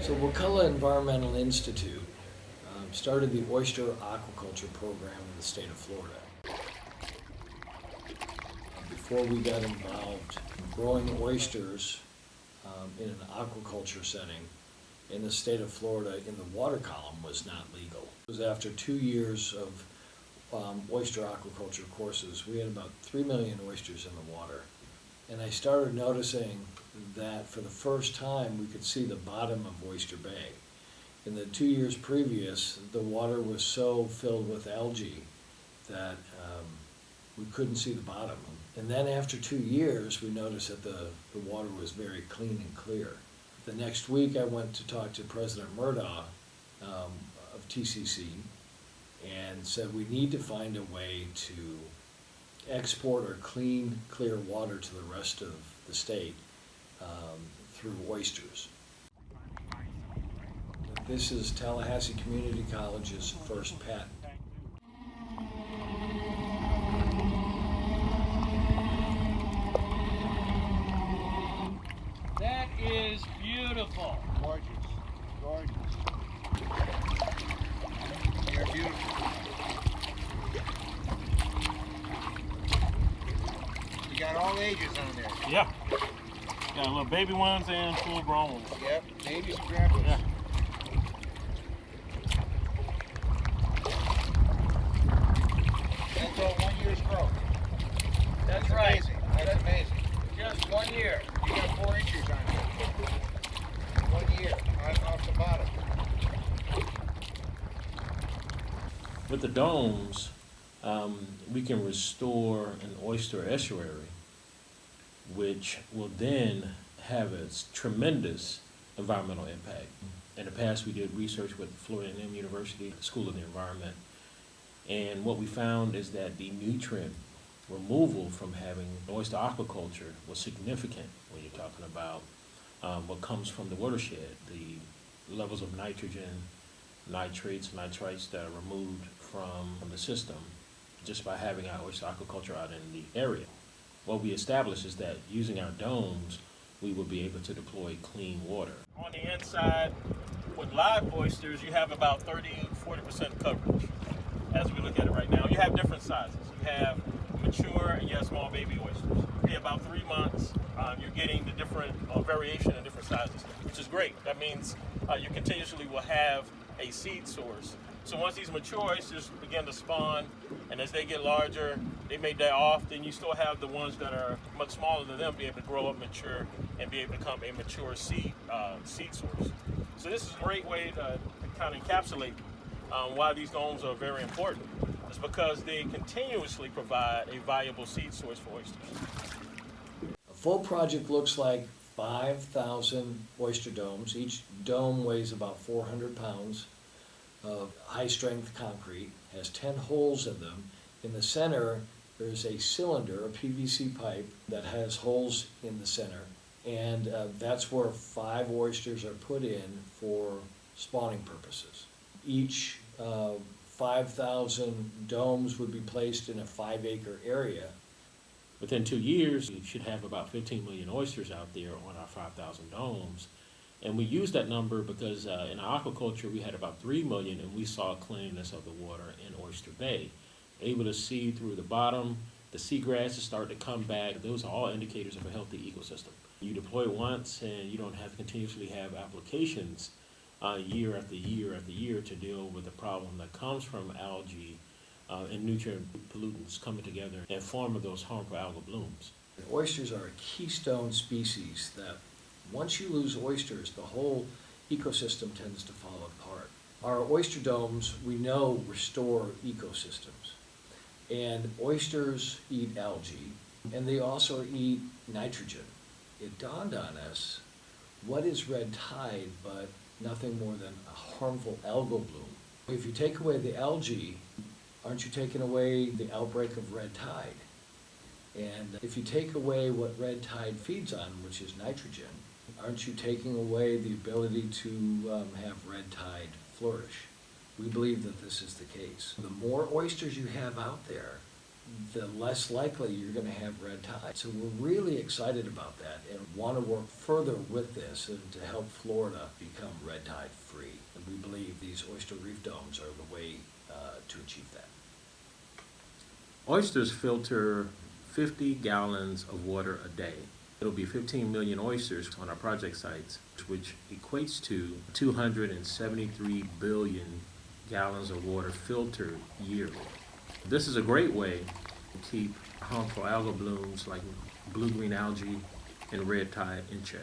So Wakulla Environmental Institute started the oyster aquaculture program in the state of Florida. Before we got involved in growing oysters in an aquaculture setting in the state of Florida in the water column was not legal. It was after 2 years of oyster aquaculture courses. We had about 3 million oysters in the water. And I started noticing that for the first time we could see the bottom of Oyster Bay. In the 2 years previous, the water was so filled with algae that we couldn't see the bottom. And then after 2 years, we noticed that the water was very clean and clear. The next week, I went to talk to President Murdaugh of TCC and said we need to find a way to export or clean, clear water to the rest of the state through oysters. This is Tallahassee Community College's first patent. That is beautiful. Gorgeous, gorgeous. You're beautiful. You got all ages on there. Yeah. Got little baby ones and full grown ones. Yep, babies and grandpas. Yeah. That's all 1 year's growth. That's Amazing. That's amazing. Just 1 year. You got 4 inches on there. 1 year, off the bottom. With the domes, we can restore an oyster estuary, which will then have a tremendous environmental impact. In the past, we did research with Florida A&M University School of the Environment, and what we found is that the nutrient removal from having oyster aquaculture was significant when you're talking about what comes from the watershed, the levels of nitrogen, nitrates, nitrites that are removed from the system just by having our oyster aquaculture out in the area. What we established is that using our domes, we will be able to deploy clean water. On the inside, with live oysters, you have about 30-40% coverage. As we look at it right now, you have different sizes. You have mature and you have small baby oysters. In about 3 months, you're getting the different variation in different sizes, which is great. That means you continuously will have a seed source. So once these mature oysters begin to spawn, and as they get larger, they may die off, then you still have the ones that are much smaller than them be able to grow up, mature, and be able to become a mature seed source. So this is a great way to kind of encapsulate why these domes are very important. It's because they continuously provide a valuable seed source for oysters. A full project looks like 5,000 oyster domes. Each dome weighs about 400 pounds of high-strength concrete, has 10 holes in them. In the center, there's a cylinder, a PVC pipe, that has holes in the center, and that's where 5 oysters are put in for spawning purposes. Each 5,000 domes would be placed in a 5-acre area. Within 2 years, you should have about 15 million oysters out there on our 5,000 domes. And we used that number because in our aquaculture, we had about 3 million, and we saw cleanliness of the water in Oyster Bay. Able to see through the bottom, the seagrasses start to come back. Those are all indicators of a healthy ecosystem. You deploy once, and you don't have to continuously have applications year after year after year to deal with the problem that comes from algae and nutrient pollutants coming together and forming those harmful algal blooms. Oysters are a keystone species that once you lose oysters, the whole ecosystem tends to fall apart. Our oyster domes, we know, restore ecosystems. And oysters eat algae, and they also eat nitrogen. It dawned on us, what is red tide but nothing more than a harmful algal bloom? If you take away the algae, aren't you taking away the outbreak of red tide? And if you take away what red tide feeds on, which is nitrogen, aren't you taking away the ability to have red tide flourish? We believe that this is the case. The more oysters you have out there, the less likely you're going to have red tide. So we're really excited about that and want to work further with this and to help Florida become red tide free. And we believe these oyster reef domes are the way to achieve that. Oysters filter 50 gallons of water a day. It'll be 15 million oysters on our project sites, which equates to 273 billion gallons of water filtered yearly. This is a great way to keep harmful algal blooms like blue-green algae and red tide in check.